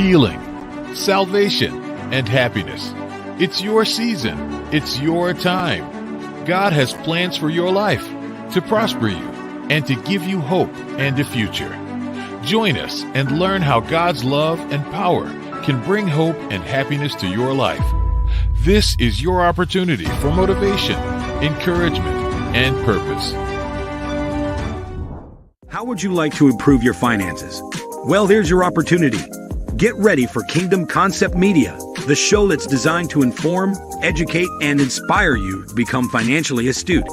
healing, salvation, and happiness. It's your season. It's your time. God has plans for your life to prosper you and to give you hope and a future. Join us and learn how God's love and power can bring hope and happiness to your life. This is your opportunity for motivation, encouragement, and purpose. How would you like to improve your finances? Well, here's your opportunity. Get ready for Kingdom Concept Media, the show that's designed to inform, educate, and inspire you to become financially astute.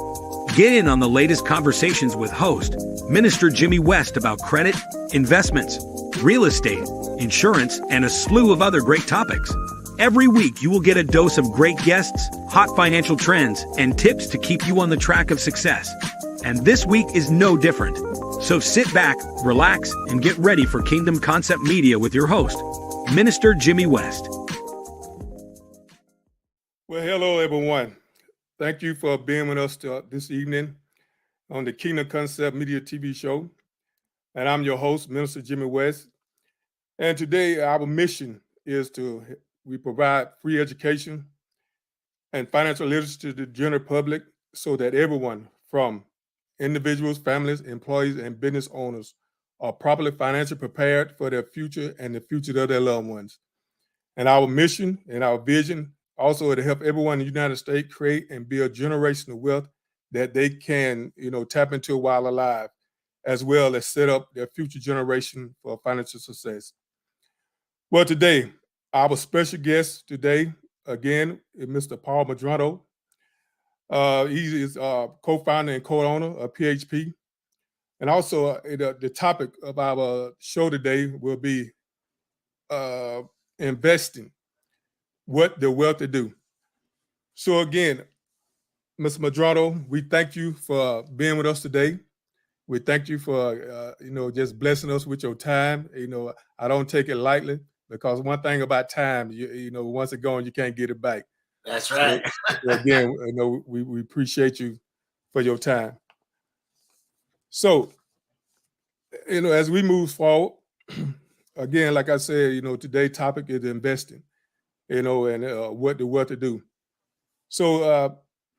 Get in on the latest conversations with host, Minister Jimmy West, about credit, investments, real estate, insurance, and a slew of other great topics. Every week, you will get a dose of great guests, hot financial trends, and tips to keep you on the track of success. And this week is no different. So sit back, relax, and get ready for Kingdom Concept Media with your host, Minister Jimmy West. Well, hello, everyone. Thank you for being with us this evening on the Kingdom Concept Media TV show. And I'm your host, Minister Jimmy West. And today, our mission is we provide free education and financial literacy to the general public so that everyone from individuals, families, employees, and business owners are properly financially prepared for their future and the future of their loved ones. And our mission and our vision also is to help everyone in the United States create and build generational wealth that they can, tap into while alive, as well as set up their future generation for financial success. Well, today, our special guest today, again, is Mr. Paul Medrano. He is co-founder and co-owner of PHP. And also the topic of our show today will be investing, what the wealthy do. So again, Mr. Medrano, we thank you for being with us today. We thank you for, just blessing us with your time. I don't take it lightly because one thing about time, once it's gone, you can't get it back. That's right. So again, we appreciate you for your time. So, as we move forward, again, like I said, today's topic is investing, and what the wealthy do. So,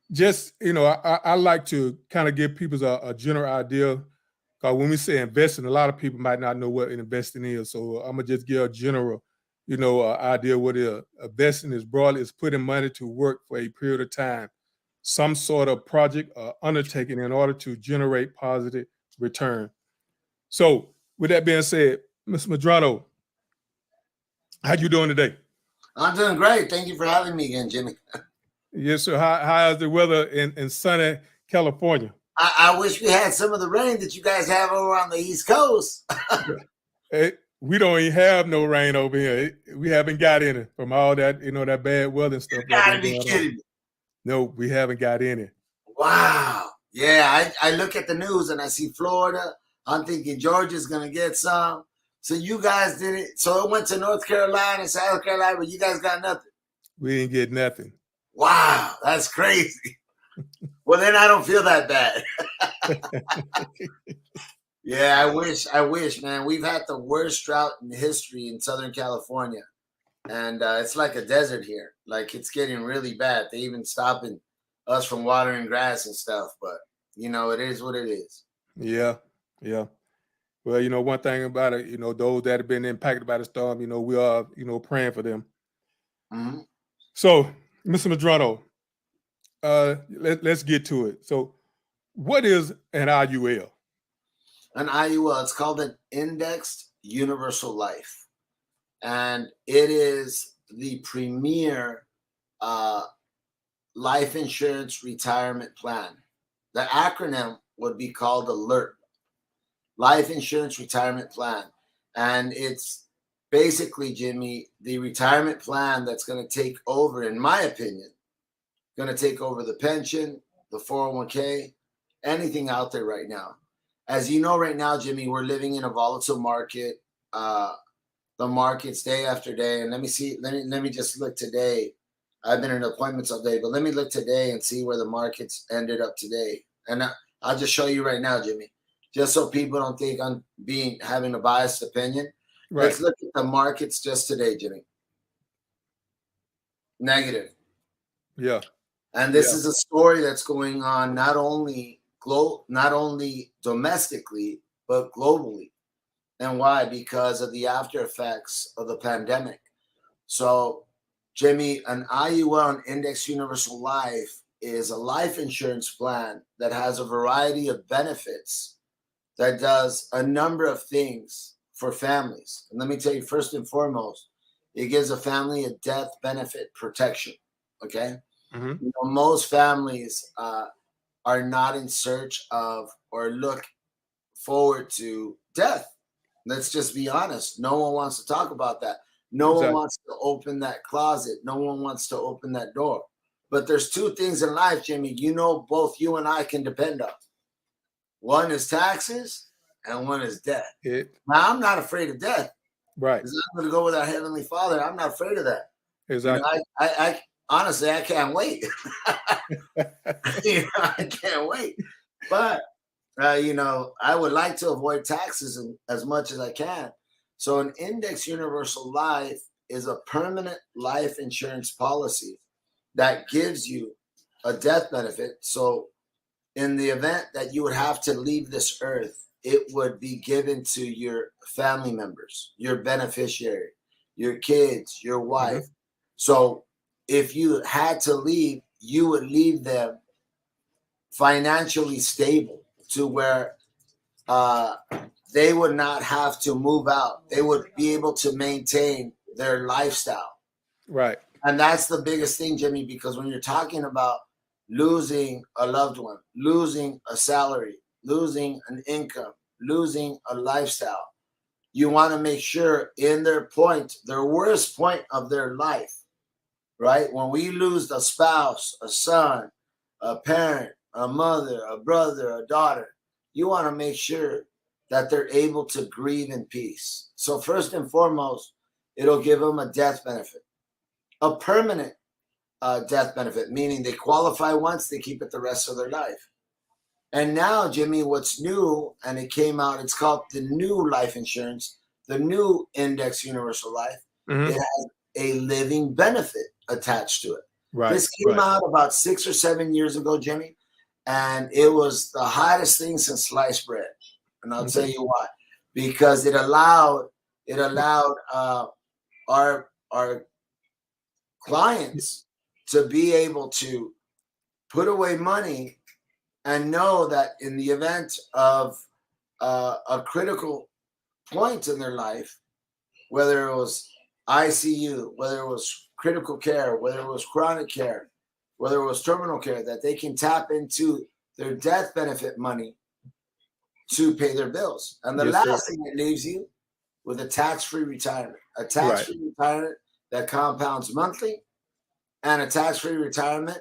I like to kind of give people a general idea, because when we say investing, a lot of people might not know what investing is. So I'm gonna just give a general, idea what it is. Investing is broadly is putting money to work for a period of time, some sort of project or undertaking in order to generate positive return. So with that being said, Mr. Medrano, how you doing today? I'm doing great. Thank you for having me again, Jimmy. Yes, sir. How is the weather in sunny California? I wish we had some of the rain that you guys have over on the East Coast. Hey, we don't even have no rain over here. We haven't got any from all that, that bad weather and stuff. You gotta be kidding me. No, we haven't got any. Wow. Yeah, I look at the news and I see Florida. I'm thinking Georgia's gonna get some. So you guys did it. So it went to North Carolina, South Carolina, but you guys got nothing. We didn't get nothing. Wow, that's crazy. Well, then I don't feel that bad. Yeah, I wish, man. We've had the worst drought in history in Southern California. And it's like a desert here. Like, it's getting really bad. They even stopping us from watering grass and stuff. But, it is what it is. Yeah. Well, one thing about it, those that have been impacted by the storm, we are, praying for them. Mm-hmm. So, Mr. Medrano, let's get to it. So, what is an IUL? An IUL, it's called an Indexed Universal Life. And it is the premier life insurance retirement plan. The acronym would be called ALERT, Life Insurance Retirement Plan. And it's basically, Jimmy, the retirement plan that's going to take over, in my opinion, going to take over the pension, the 401k, anything out there right now. As you know, right now, Jimmy, we're living in a volatile market. The market's day after day. And let me just look today. I've been in appointments all day, but let me look today and see where the markets ended up today. And I'll just show you right now, Jimmy, just so people don't think I'm having a biased opinion. Right. Let's look at the markets just today, Jimmy. Negative. Yeah. And this is a story that's going on not only domestically, but globally. And why? Because of the after effects of the pandemic. So, Jimmy, an IUL, an Index Universal Life, is a life insurance plan that has a variety of benefits that does a number of things for families. And let me tell you, first and foremost, it gives a family a death benefit protection. Okay. Mm-hmm. You know, most families are not in search of or look forward to death. Let's just be honest. No one wants to talk about that. No one wants to open that closet. No one wants to open that door. But there's two things in life, Jimmy, you know, both you and I can depend on. One is taxes and one is death. Now, I'm not afraid of death. Right. Because I'm going to go with our Heavenly Father. I'm not afraid of that. Exactly. You know, I honestly, I can't wait. You know, I can't wait. But, you know, I would like to avoid taxes as much as I can. So an Index Universal Life is a permanent life insurance policy that gives you a death benefit. So in the event that you would have to leave this earth, it would be given to your family members, your beneficiary, your kids, your wife. Mm-hmm. So if you had to leave, you would leave them financially stable to where they would not have to move out. They would be able to maintain their lifestyle. Right. And that's the biggest thing, Jimmy, because when you're talking about losing a loved one, losing a salary, losing an income, losing a lifestyle, you want to make sure in their worst point of their life, right? When we lose a spouse, a son, a parent, a mother, a brother, a daughter, you want to make sure that they're able to grieve in peace. So first and foremost, it'll give them a death benefit, a permanent death benefit, meaning they qualify once, they keep it the rest of their life. And now, Jimmy, what's new, and it came out, it's called the new life insurance, the new Index Universal Life. Mm-hmm. It has a living benefit attached to it. Right. This came out about 6 or 7 years ago, Jimmy, and it was the hottest thing since sliced bread. And I'll tell you why. Because it allowed our clients to be able to put away money and know that in the event of a critical point in their life, whether it was ICU, whether it was critical care, whether it was chronic care, whether it was terminal care, that they can tap into their death benefit money to pay their bills. And the last thing, it leaves you with a tax-free retirement, retirement that compounds monthly, and a tax-free retirement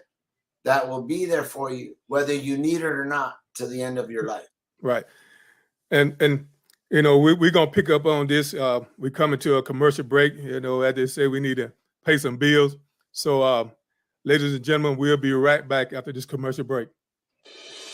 that will be there for you, whether you need it or not, to the end of your life. Right. And you know, we're going to pick up on this. We're coming to a commercial break. You know, as they say, we need to pay some bills. So, ladies and gentlemen, we'll be right back after this commercial break.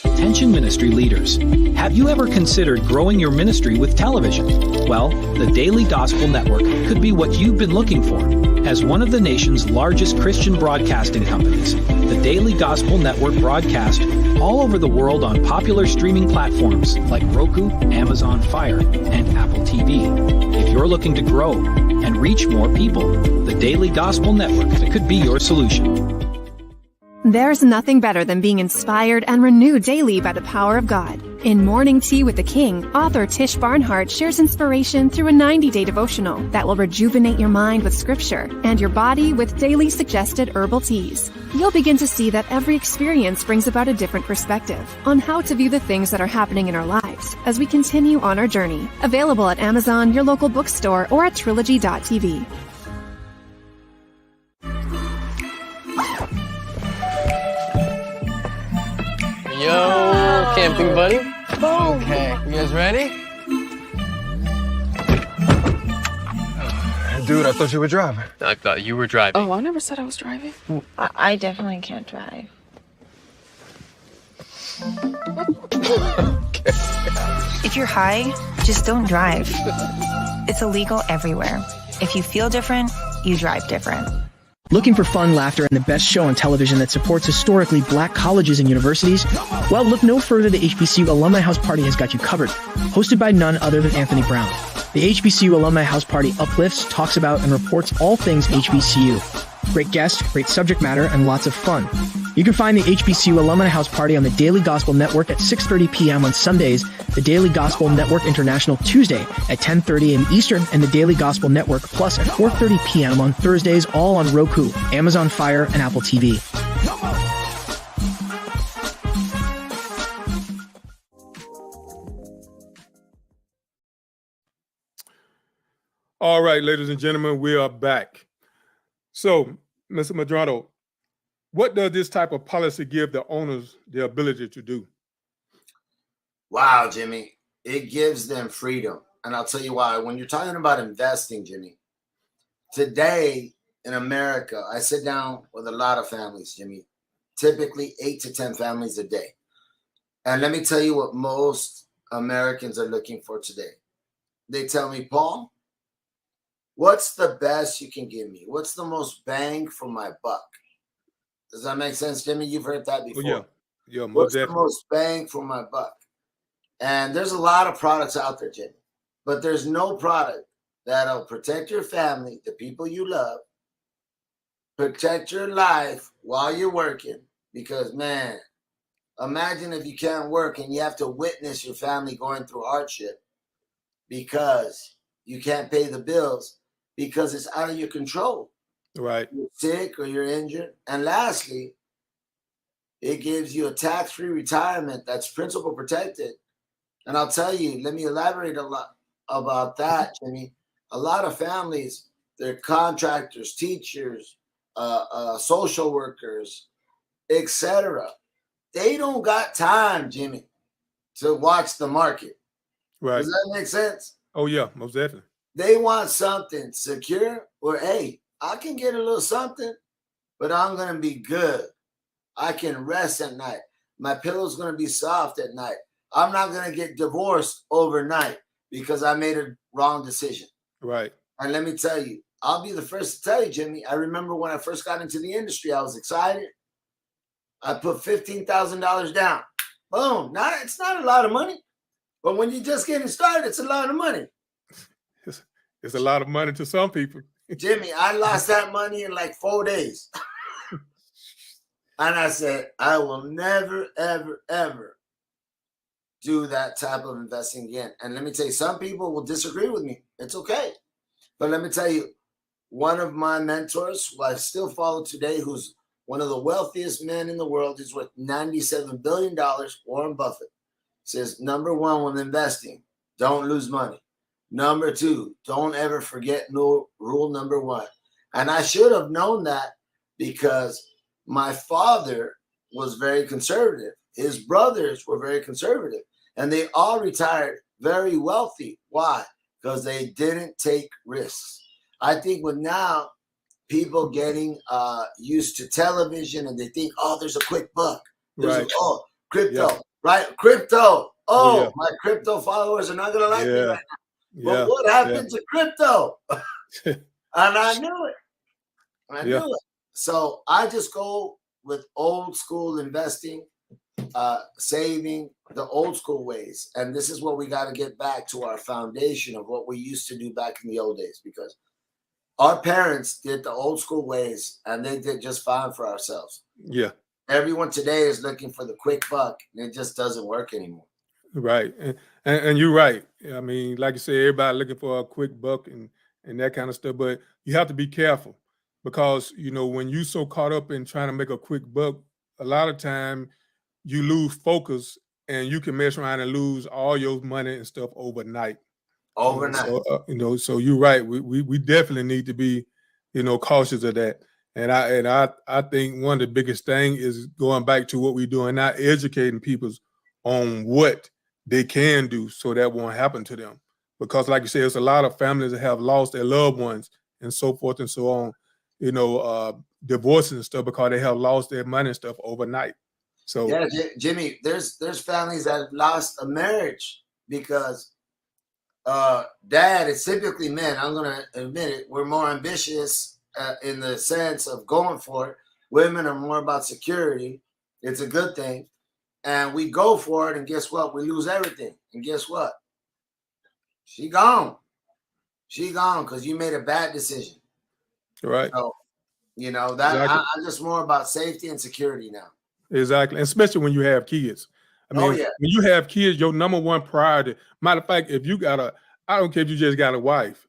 Attention ministry leaders. Have you ever considered growing your ministry with television? Well, the Daily Gospel Network could be what you've been looking for. As one of the nation's largest Christian broadcasting companies, the Daily Gospel Network broadcasts all over the world on popular streaming platforms like Roku, Amazon Fire, and Apple TV. If you're looking to grow and reach more people, the Daily Gospel Network could be your solution. There's nothing better than being inspired and renewed daily by the power of God. In Morning Tea with the King, author Tish Barnhart shares inspiration through a 90-day devotional that will rejuvenate your mind with scripture and your body with daily suggested herbal teas. You'll begin to see that every experience brings about a different perspective on how to view the things that are happening in our lives as we continue on our journey. Available at Amazon, your local bookstore, or at Trilogy.tv. Yo, camping buddy. Okay, you guys ready? Dude, I thought you were driving. I thought you were driving. Oh, I never said I was driving. I definitely can't drive. If you're high, just don't drive. It's illegal everywhere. If you feel different, you drive different. Looking for fun, laughter, and the best show on television that supports historically black colleges and universities? Well, look no further. The HBCU Alumni House Party has got you covered. Hosted by none other than Anthony Brown. The HBCU Alumni House Party uplifts, talks about, and reports all things HBCU. Great guests, great subject matter, and lots of fun. You can find the HBCU Alumni House Party on the Daily Gospel Network at 6:30 p.m. on Sundays, the Daily Gospel Network International Tuesday at 10:30 a.m. Eastern, and the Daily Gospel Network Plus at 4:30 p.m. on Thursdays, all on Roku, Amazon Fire, and Apple TV. All right, ladies and gentlemen, we are back. So, Mr. Medrano, what does this type of policy give the owners the ability to do? Wow, Jimmy, it gives them freedom. And I'll tell you why. When you're talking about investing, Jimmy, today in America, I sit down with a lot of families, Jimmy, typically 8 to 10 families a day. And let me tell you what most Americans are looking for today. They tell me, Paul, what's the best you can give me? What's the most bang for my buck? Does that make sense, Jimmy? You've heard that before. Oh, yeah. What's the most bang for my buck? And there's a lot of products out there, Jimmy, but there's no product that'll protect your family, the people you love, protect your life while you're working. Because, man, imagine if you can't work and you have to witness your family going through hardship because you can't pay the bills because it's out of your control. Right. You're sick or you're injured. And lastly, it gives you a tax-free retirement that's principal protected. And I'll tell you, let me elaborate a lot about that, Jimmy. A lot of families, they're contractors, teachers, social workers, etc. They don't got time, Jimmy, to watch the market. Right. Does that make sense? Oh, yeah, most definitely. They want something secure where, hey, I can get a little something, but I'm going to be good. I can rest at night. My pillow's going to be soft at night. I'm not going to get divorced overnight because I made a wrong decision. Right. And let me tell you, I'll be the first to tell you, Jimmy, I remember when I first got into the industry, I was excited. I put $15,000 down. Boom. Now, it's not a lot of money, but when you're just getting started, it's a lot of money. It's a lot of money to some people. Jimmy, I lost that money in like 4 days. And I said, I will never, ever, ever do that type of investing again. And let me tell you, some people will disagree with me. It's okay. But let me tell you, one of my mentors, who I still follow today, who's one of the wealthiest men in the world, is worth $97 billion, Warren Buffett, says, number one, when investing, don't lose money. Number two, don't ever forget rule number one. And I should have known that because my father was very conservative. His brothers were very conservative. And they all retired very wealthy. Why? Because they didn't take risks. I think with now people getting used to television and they think, oh, there's a quick buck. Right. Crypto. Yeah. Right? Crypto. Oh, yeah. My crypto followers are not going to like me right now. But what happened to crypto? And I knew it. I knew it. So I just go with old school investing, saving the old school ways. And this is what we got to get back to our foundation of what we used to do back in the old days, because our parents did the old school ways and they did just fine for ourselves. Yeah. Everyone today is looking for the quick buck and it just doesn't work anymore. Right. And you're right. I mean, like you said, everybody looking for a quick buck and that kind of stuff. But you have to be careful because, you know, when you so caught up in trying to make a quick buck, a lot of time you lose focus and you can mess around and lose all your money and stuff overnight. So, so you're right. We definitely need to be, cautious of that. And I think one of the biggest thing is going back to what we're doing now, educating people on what they can do so that won't happen to them. Because like you said, there's a lot of families that have lost their loved ones and so forth and so on, divorces and stuff because they have lost their money and stuff overnight. So yeah, Jimmy, there's families that have lost a marriage because dad is typically men. I'm gonna admit it. We're more ambitious in the sense of going for it. Women are more about security. It's a good thing, and we go for it. And guess what? We lose everything. And guess what? She gone. She gone because you made a bad decision. right. So, that Exactly. I'm just more about safety and security now. Exactly. Especially when you have kids. I mean, yeah. when you have kids, your number one priority, matter of fact, if you got I don't care if you just got a wife,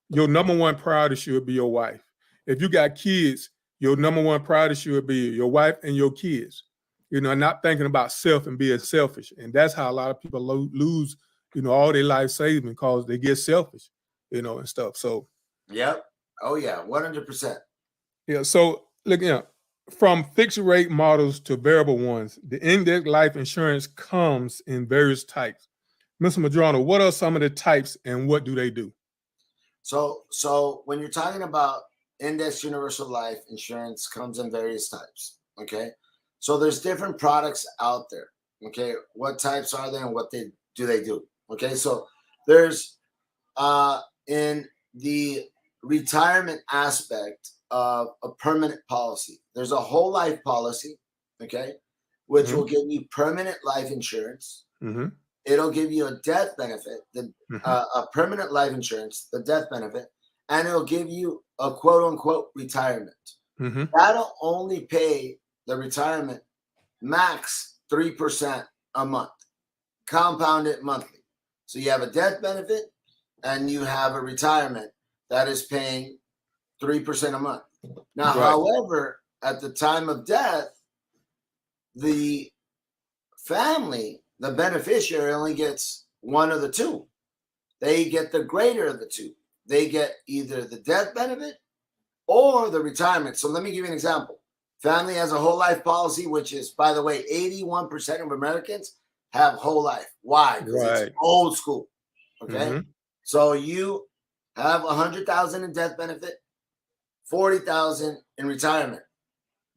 your number one priority should be your wife. If you got kids, your number one priority should be your wife and your kids. Not thinking about self and being selfish. And that's how a lot of people lose, all their life savings because they get selfish, and stuff. So, Yep. Oh, yeah. 100%. yeah. So, look, from fixed rate models to variable ones, the index life insurance comes in various types. Mr. Madrona, what are some of the types and what do they do? So when you're talking about index universal life insurance comes in various types. Okay. So there's different products out there. Okay. What types are they and what they do? Okay. So there's in the retirement aspect of a permanent policy, there's a whole life policy, okay, which will give you permanent life insurance. Mm-hmm. It'll give you a death benefit, a permanent life insurance, the death benefit, and it'll give you a quote unquote retirement. Mm-hmm. That'll only pay the retirement max 3% a month, compounded monthly. So you have a death benefit and you have a retirement that is paying 3% a month. Now, Right. However, at the time of death, the family, the beneficiary, only gets one of the two. They get the greater of the two. They get either the death benefit or the retirement. So let me give you an example. Family has a whole life policy, which is, by the way, 81% of Americans have whole life. Why? Because it's old school. Okay. Mm-hmm. So you have 100,000 in death benefit, 40,000 in retirement.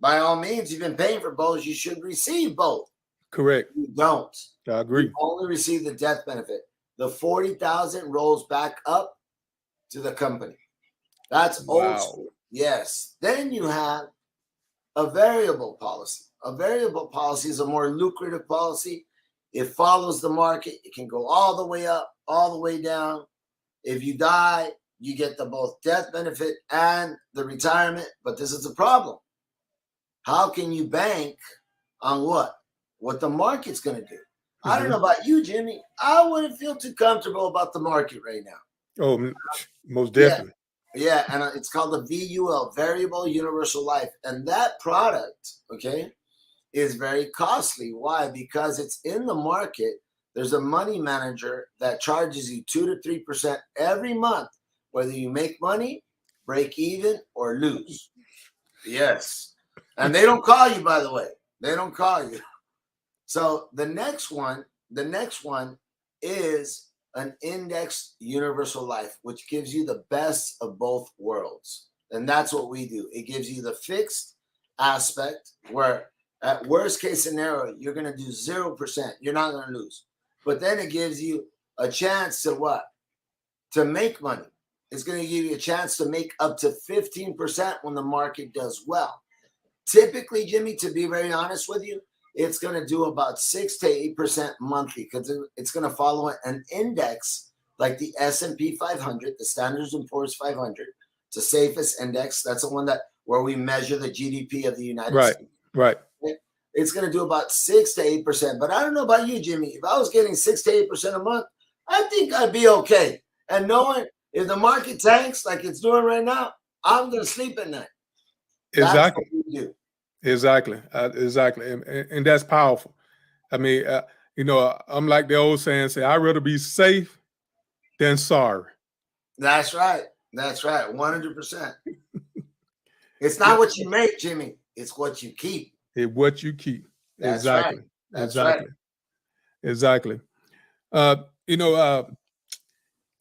By all means, you've been paying for both. You should receive both. Correct. You don't. I agree. You only receive the death benefit. The 40,000 rolls back up to the company. That's old school. Yes. Then you have a variable policy. A variable policy is a more lucrative policy. It follows the market. It can go all the way up, all the way down. If you die, you get the both death benefit and the retirement. But this is a problem. How can you bank on what? What the market's going to do? Mm-hmm. I don't know about you, Jimmy. I wouldn't feel too comfortable about the market right now. Oh, most definitely. Yeah, and it's called the VUL, Variable Universal Life. And that product, okay, is very costly. Why? Because it's in the market. There's a money manager that charges you 2 to 3% every month, whether you make money, break even, or lose. Yes. And they don't call you, by the way. They don't call you. So the next one is an indexed universal life, which gives you the best of both worlds. And that's what we do. It gives you the fixed aspect where at worst case scenario, you're going to do 0%. You're not going to lose. But then it gives you a chance to what? To make money. It's going to give you a chance to make up to 15% when the market does well. Typically, Jimmy, to be very honest with you, it's going to do about 6 to 8% monthly because it's going to follow an index like the S&P 500, the Standard & Poor's 500. It's the safest index. That's the one where we measure the GDP of the United States. Right. It's going to do about 6 to 8%. But I don't know about you, Jimmy. If I was getting 6 to 8% a month, I think I'd be okay. And knowing if the market tanks like it's doing right now, I'm going to sleep at night. Exactly. That's what we do. Exactly. And that's powerful. I mean, I'm like the old saying, I'd rather be safe than sorry. That's right. 100%. It's not what you make, Jimmy. It's what you keep. It's what you keep. That's exactly. Right. That's exactly. Right. Exactly.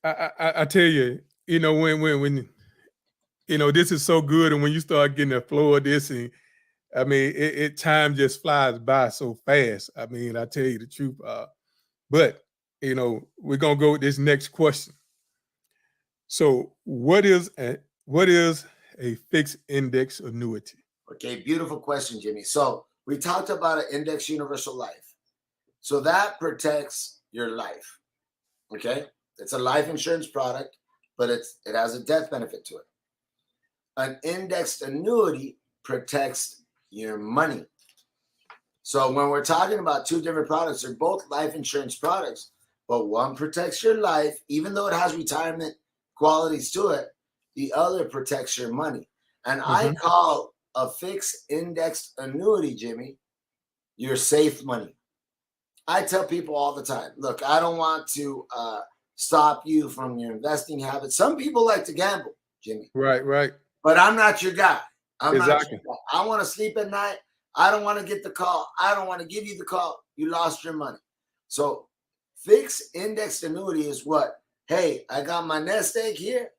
I tell you, when this is so good, and when you start getting the flow of this, and I mean, time just flies by so fast. I mean, I tell you the truth. But we're gonna go with this next question. So, what is a fixed index annuity? Okay, beautiful question, Jimmy. So we talked about an index universal life. So that protects your life. Okay, it's a life insurance product, but it has a death benefit to it. An indexed annuity protects your money. So when we're talking about two different products, they're both life insurance products, but one protects your life, even though it has retirement qualities to it, the other protects your money. And I call a fixed indexed annuity, Jimmy, your safe money. I tell people all the time, look, I don't want to stop you from your investing habits. Some people like to gamble, Jimmy. Right. But I'm not your guy. I'm not Exactly. your guy. I want to sleep at night. I don't want to get the call. I don't want to give you the call. You lost your money. So fixed indexed annuity is what? Hey, I got my nest egg here.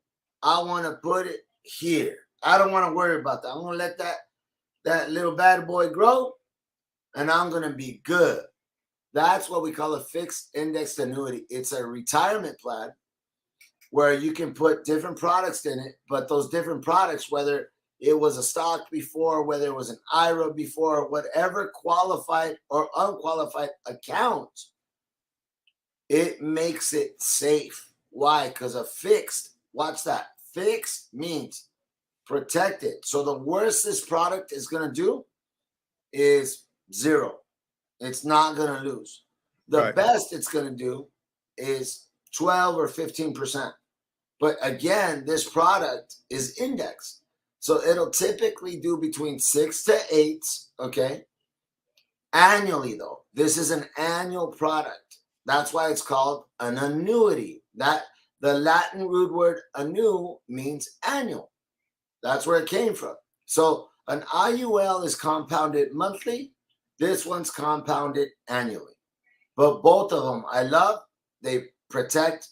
I want to put it here. I don't want to worry about that. I'm going to let that little bad boy grow, and I'm going to be good. That's what we call a fixed indexed annuity. It's a retirement plan where you can put different products in it, but those different products, whether it was a stock before, whether it was an IRA before, whatever qualified or unqualified account, it makes it safe. Why? Because a fixed, watch that, fixed means protected. So the worst this product is going to do is zero. It's not going to lose. The best it's going to do is 12 or 15%. But again, this product is indexed. So it'll typically do between 6 to 8, okay? Annually, though. This is an annual product. That's why it's called an annuity. That the Latin root word "annu" means annual. That's where it came from. So an IUL is compounded monthly. This one's compounded annually. But both of them I love. They're protected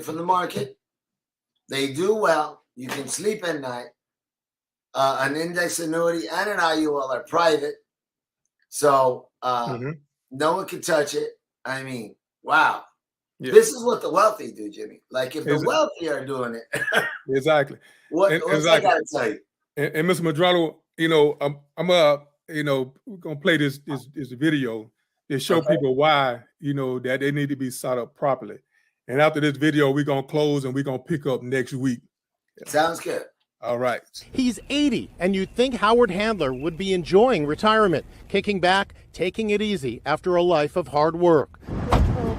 from the market. They do well. You can sleep at night. An index annuity and an IUL are private. So no one can touch it. I mean, wow. Yeah. This is what the wealthy do, Jimmy. Like if the wealthy are doing it. Exactly. What's I got to tell you? And Mr. Madrano, I'm we're gonna play this video to show people why that they need to be set up properly. And after this video, we're gonna close and we're gonna pick up next week. Sounds good. All right. He's 80, and you'd think Howard Handler would be enjoying retirement, kicking back, taking it easy after a life of hard work.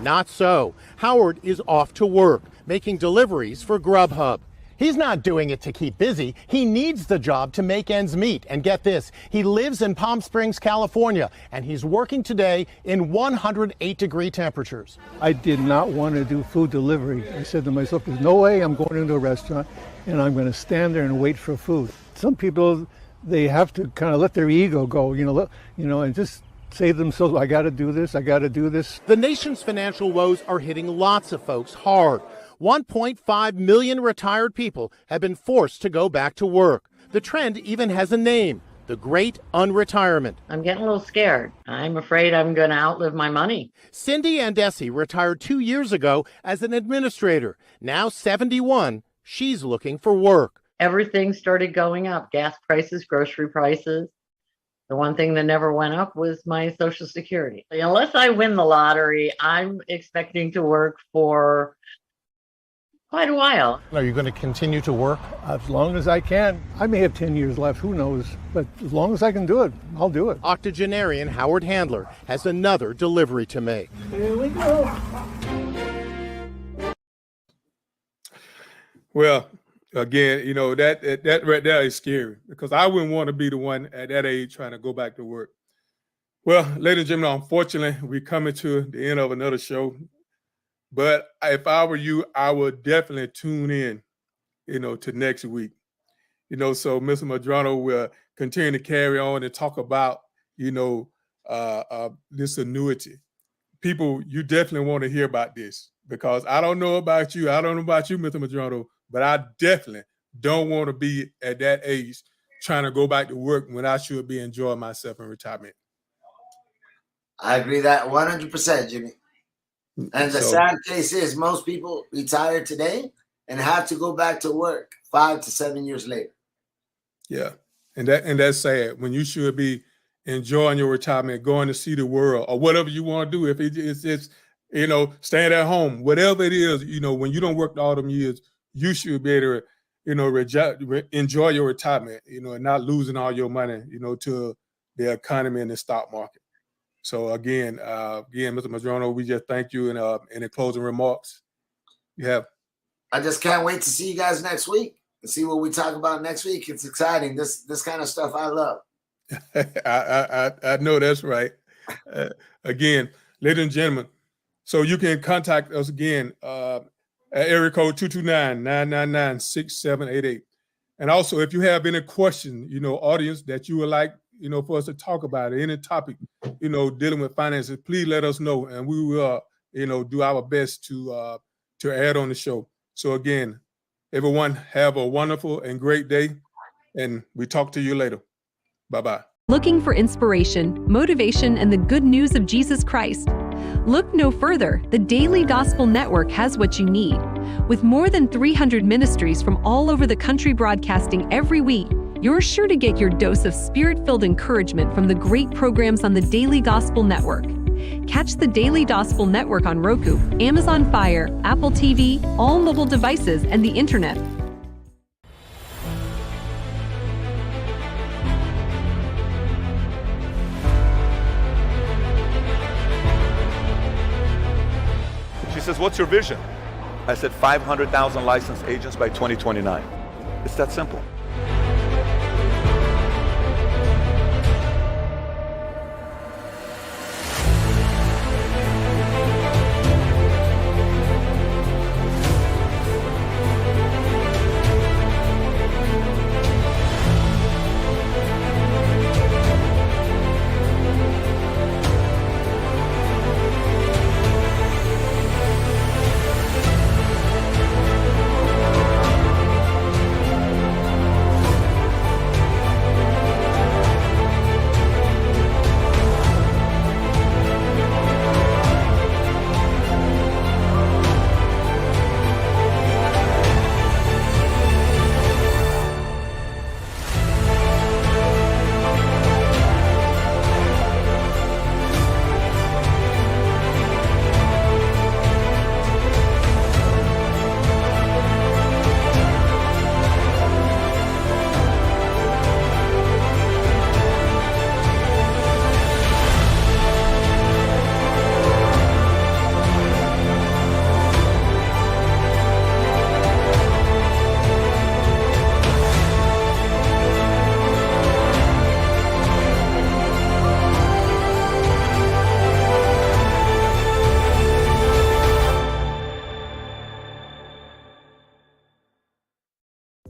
Not so. Howard is off to work, making deliveries for Grubhub. He's not doing it to keep busy. He needs the job to make ends meet. And get this, he lives in Palm Springs, California, and he's working today in 108-degree temperatures. I did not want to do food delivery. I said to myself, there's no way I'm going into a restaurant and I'm going to stand there and wait for food. Some people, they have to kind of let their ego go, and just say to themselves, I got to do this, I got to do this. The nation's financial woes are hitting lots of folks hard. 1.5 million retired people have been forced to go back to work. The trend even has a name, the Great Unretirement. I'm getting a little scared. I'm afraid I'm going to outlive my money. Cindy Andesi retired 2 years ago as an administrator. Now 71, she's looking for work. Everything started going up, gas prices, grocery prices. The one thing that never went up was my Social Security. Unless I win the lottery, I'm expecting to work for quite a while. Are you going to continue to work? As long as I can. I may have 10 years left, who knows? But as long as I can do it, I'll do it. Octogenarian Howard Handler has another delivery to make. Here we go. Well, again, that right there is scary because I wouldn't want to be the one at that age trying to go back to work. Well, ladies and gentlemen, unfortunately, we're coming to the end of another show. But if I were you, I would definitely tune in, to next week. So Mr. Madrano will continue to carry on and talk about, this annuity. People, you definitely want to hear about this because I don't know about you. I don't know about you, Mr. Madrano, but I definitely don't want to be at that age trying to go back to work when I should be enjoying myself in retirement. I agree that 100%, Jimmy. And the sad case is most people retire today and have to go back to work 5 to 7 years later. Yeah. And that's sad when you should be enjoying your retirement, going to see the world or whatever you want to do. If it's staying at home, whatever it is, when you don't work all them years, you should be able to, enjoy your retirement, and not losing all your money, to the economy and the stock market. So again, Mr. Madrono, we just thank you. And in the closing remarks, you have. I just can't wait to see you guys next week and see what we talk about next week. It's exciting. This kind of stuff I love. I know that's right. Again, ladies and gentlemen, so you can contact us again at area code 229-999-6788. And also, if you have any questions, audience that you would like, for us to talk about, any topic, dealing with finances, please let us know, and we will, do our best to add on the show. So again, everyone have a wonderful and great day, and we talk to you later. Bye-bye. Looking for inspiration, motivation, and the good news of Jesus Christ? Look no further. The Daily Gospel Network has what you need. With more than 300 ministries from all over the country broadcasting every week, you're sure to get your dose of spirit-filled encouragement from the great programs on the Daily Gospel Network. Catch the Daily Gospel Network on Roku, Amazon Fire, Apple TV, all mobile devices, and the internet. She says, "What's your vision?" I said, 500,000 licensed agents by 2029. It's that simple.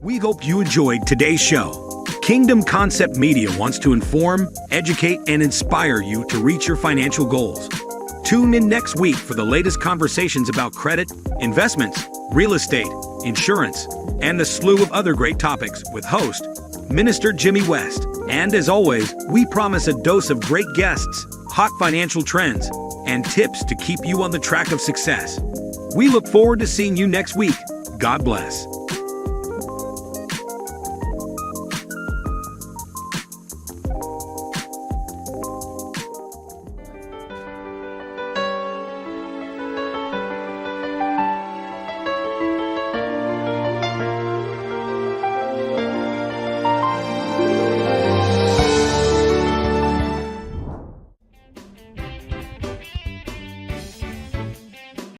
We hope you enjoyed today's show. Kingdom Concept Media wants to inform, educate, and inspire you to reach your financial goals. Tune in next week for the latest conversations about credit, investments, real estate, insurance, and the slew of other great topics with host, Minister Jimmy West. And as always, we promise a dose of great guests, hot financial trends, and tips to keep you on the track of success. We look forward to seeing you next week. God bless.